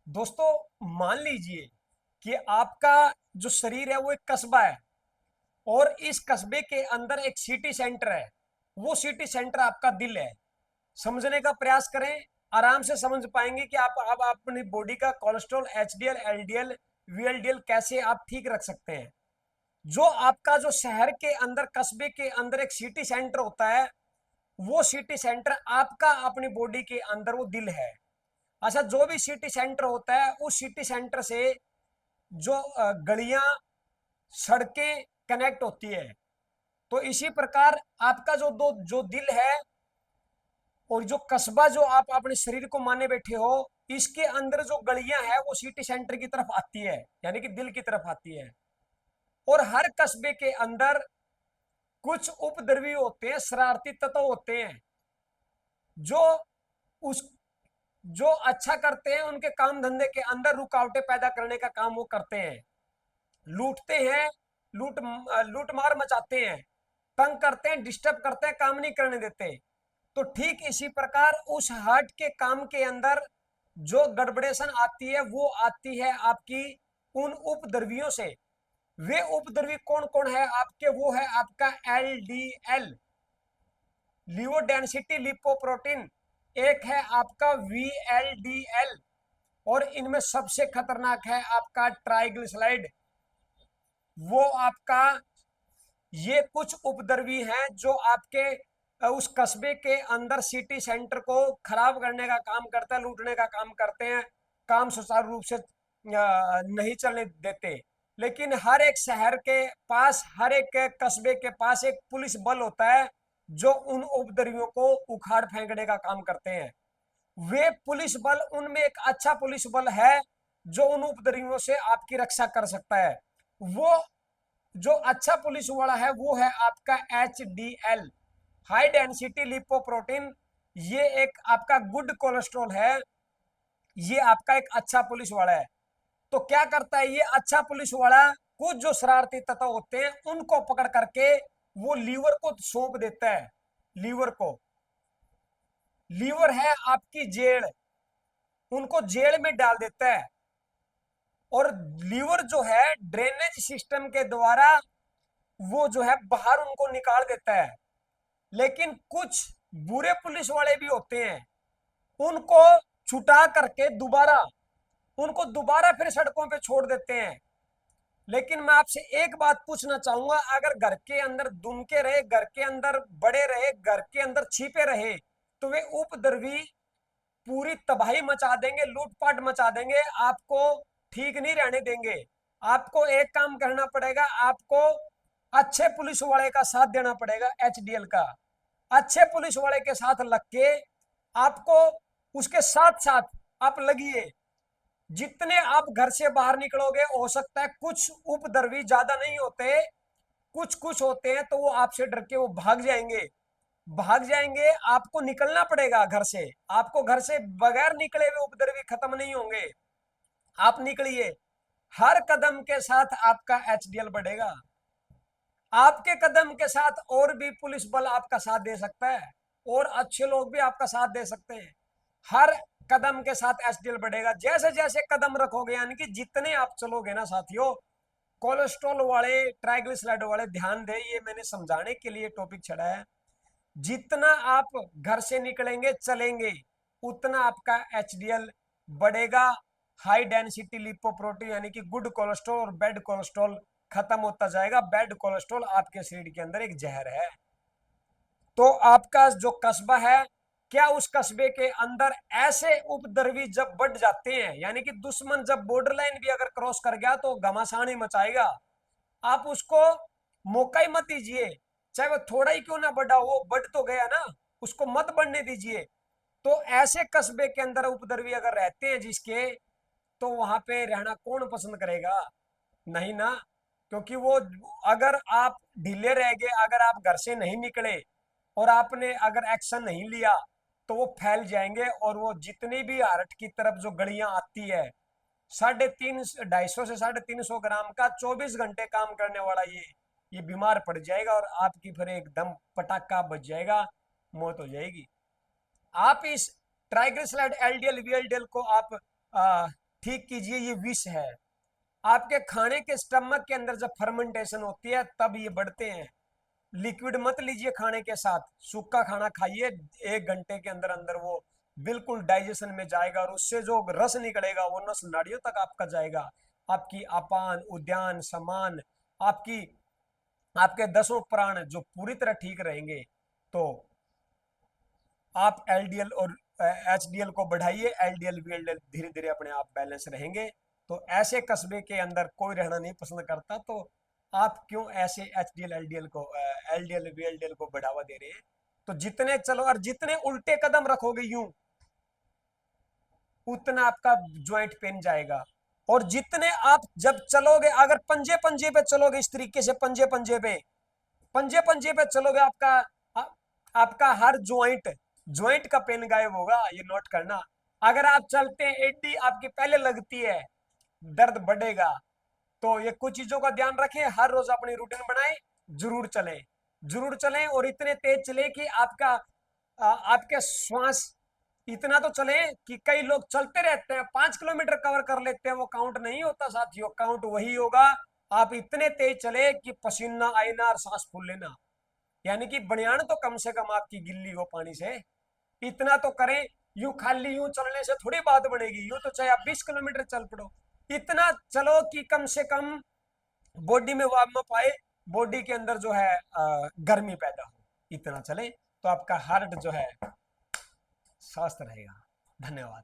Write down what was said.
दोस्तों, मान लीजिए कि आपका जो शरीर है वो एक कस्बा है और इस कस्बे के अंदर एक सिटी सेंटर है। वो सिटी सेंटर आपका दिल है। समझने का प्रयास करें, आराम से समझ पाएंगे कि आप अब अपनी बॉडी का कोलेस्ट्रॉल, एचडीएल, एलडीएल, वीएलडीएल कैसे आप ठीक रख सकते हैं। जो आपका जो शहर के अंदर, कस्बे के अंदर एक सिटी सेंटर होता है, वो सिटी सेंटर आपका अपनी बॉडी के अंदर वो दिल है। अच्छा, जो भी सिटी सेंटर होता है उस सिटी सेंटर से जो गलियां, सड़कें कनेक्ट होती है। तो इसी प्रकार आपका जो दिल है और जो कस्बा जो आप अपने शरीर को माने बैठे हो, इसके अंदर जो गलियां हैं वो सिटी सेंटर की तरफ आती है, यानी कि दिल की तरफ आती है। और हर कस्बे के अंदर कुछ उपद्रवी होते हैं, शरारती तत्व होते हैं, जो उस जो अच्छा करते हैं, उनके काम धंधे के अंदर रुकावटें पैदा करने का काम वो करते हैं। लूटते हैं, लूट लूट मार मचाते हैं, तंग करते हैं, डिस्टर्ब करते हैं, काम नहीं करने देते। तो ठीक इसी प्रकार उस हार्ट के काम के अंदर जो गड़बड़ेशन आती है वो आती है आपकी उन उपद्रवियों से। वे उपद्रवी कौन कौन है आपके? वो है आपका एलडीएल, लियो डेंसिटी लिपोप्रोटीन। एक है आपका वीएलडीएल, और इनमें सबसे खतरनाक है आपका ट्राइग्लिसराइड। वो आपका, ये कुछ उपद्रवी हैं जो आपके उस कस्बे के अंदर सिटी सेंटर को खराब करने का काम करते हैं, लूटने का काम करते हैं, काम सुचारू रूप से नहीं चलने देते। लेकिन हर एक शहर के पास, हर एक कस्बे के पास एक पुलिस बल होता है जो उन उपद्रवियों को उखाड़ फेंकने का काम करते हैं। वे पुलिस बल, उनमें एक अच्छा पुलिस बल है जो उन उपद्रवियों से आपकी रक्षा कर सकता है। वो जो अच्छा पुलिस वाला है वो है आपका एचडीएल, हाई डेंसिटी लिपोप्रोटीन। ये एक आपका गुड कोलेस्ट्रॉल है, ये आपका एक अच्छा पुलिस वाला है। तो क्या करता है ये अच्छा पुलिस वाला? कुछ जो शरारती तत्व होते हैं उनको पकड़ करके वो लीवर को सौंप देता है। लीवर को, लीवर है आपकी जेल, उनको जेल में डाल देता है। और लीवर जो है ड्रेनेज सिस्टम के द्वारा वो जो है बाहर उनको निकाल देता है। लेकिन कुछ बुरे पुलिस वाले भी होते हैं, उनको छुटा करके उनको दोबारा फिर सड़कों पे छोड़ देते हैं। लेकिन मैं आपसे एक बात पूछना चाहूंगा, अगर घर के अंदर दुमके रहे, घर के अंदर बड़े रहे, घर के अंदर छिपे रहे, तो वे उपद्रवी पूरी तबाही मचा देंगे, लूटपाट मचा देंगे, आपको ठीक नहीं रहने देंगे। आपको एक काम करना पड़ेगा, आपको अच्छे पुलिस वाले का साथ देना पड़ेगा, एचडीएल का। अच्छे पुलिस वाले के साथ लग के आपको उसके साथ साथ आप लगिए। जितने आप घर से बाहर निकलोगे, हो सकता है कुछ उपद्रवी, ज्यादा नहीं होते, कुछ कुछ होते हैं, तो वो आपसे डर के वो भाग जाएंगे। भाग जाएंगे, आपको निकलना पड़ेगा घर से। आपको घर से बगैर निकले हुए उपद्रवी खत्म नहीं होंगे। आप निकलिए, हर कदम के साथ आपका एचडीएल बढ़ेगा। आपके कदम के साथ और भी पुलिस बल आपका साथ दे सकता है, और अच्छे लोग भी आपका साथ दे सकते हैं। हर कदम के साथ एचडीएल बढ़ेगा, जैसे जैसे कदम रखोगे, यानी कि जितने आप चलोगे ना साथियों। कोलेस्ट्रॉल वाले, ट्राइग्लिसराइड वाले, ध्यान दे, ये मैंने समझाने के लिए टॉपिक छड़ा है। जितना आप घर से निकलेंगे, चलेंगे, उतना आपका एचडीएल बढ़ेगा। हाई डेंसिटी लिपोप्रोटीन यानी कि गुड कोलेस्ट्रॉल और बैड कोलेस्ट्रॉल खत्म होता जाएगा। बैड कोलेस्ट्रॉल आपके शरीर के अंदर एक जहर है। तो आपका जो कस्बा है, क्या उस कस्बे के अंदर ऐसे उपद्रवी जब बढ़ जाते हैं, यानी कि दुश्मन जब बॉर्डर लाइन भी अगर क्रॉस कर गया तो घमासान मचाएगा, आप उसको मौका ही मत दीजिए। चाहे वो थोड़ा ही क्यों ना बढ़ा हो, बढ़ तो गया ना, उसको मत बढ़ने दीजिए। तो ऐसे कस्बे के अंदर उपद्रवी अगर रहते हैं जिसके, तो वहां पे रहना कौन पसंद करेगा? नहीं ना। क्योंकि वो, अगर आप ढीले रह गए, अगर आप घर से नहीं निकले और आपने अगर एक्शन नहीं लिया, तो वो फैल जाएंगे। और वो जितनी भी हार्ट की तरफ जो गड़ियां आती है, 250 से 350 ग्राम का 24 घंटे काम करने वाला ये बीमार पड़ जाएगा और आपकी फिर एकदम पटाखा बच जाएगा, मौत हो जाएगी। आप इस ट्राइग्लिसराइड, एलडीएल, वीएलडीएल को आप ठीक कीजिए, ये विष है। आपके खाने के स्टमक के अंदर जब फर्मेंटेशन होती है तब ये बढ़ते हैं। लिक्विड मत लीजिए खाने के साथ, सूखा खाना खाइए, 1 घंटे के अंदर अंदर वो बिल्कुल डाइजेशन में जाएगा और उससे जो रस निकलेगा वो नस नाड़ियों तक आपका जाएगा। आपकी अपान उद्यान समान, आपकी आपके 10 प्राण जो पूरी तरह ठीक रहेंगे। तो आप एलडीएल और एचडीएल को बढ़ाइए, एलडीएल वीएलडीएल धीरे धीरे अपने आप बैलेंस रहेंगे। तो ऐसे कस्बे के अंदर कोई रहना नहीं पसंद करता, तो आप क्यों ऐसे एचडीएल एलडीएल को एलडीएल वीएलडीएल को बढ़ावा दे रहे हैं? तो जितने चलो और जितने उल्टे कदम रखोगे यूं, उतना आपका ज्वाइंट पेन जाएगा। और जितने आप जब चलोगे, अगर पंजे पंजे पे चलोगे इस तरीके से, पंजे पंजे पे चलोगे, आपका हर ज्वाइंट ज्वाइंट का पेन गायब होगा, ये नोट करना। अगर आप चलते हैं, एडी आपकी पहले लगती है, दर्द बढ़ेगा। तो ये कुछ चीजों का ध्यान रखें, हर रोज अपनी रूटीन बनाएं, जरूर चलें, जरूर चलें, और इतने तेज चले कि आपके श्वास इतना तो चले कि कई लोग चलते रहते हैं 5 किलोमीटर कवर कर लेते हैं, वो काउंट नहीं होता साथियों, काउंट वही होगा आप इतने तेज चले कि पसीना आए ना और सांस फूल लेना। यानी कि बनियान तो कम से कम आपकी गिल्ली हो पानी से, इतना तो करें। यूं खाली यूं चलने से थोड़ी बात बनेगी, यूं तो चाहे आप 20 किलोमीटर चल पड़ो, इतना चलो कि कम से कम बॉडी में वार्म अप आए, बॉडी के अंदर जो है गर्मी पैदा हो, इतना चले तो आपका हार्ट जो है स्वस्थ रहेगा। धन्यवाद।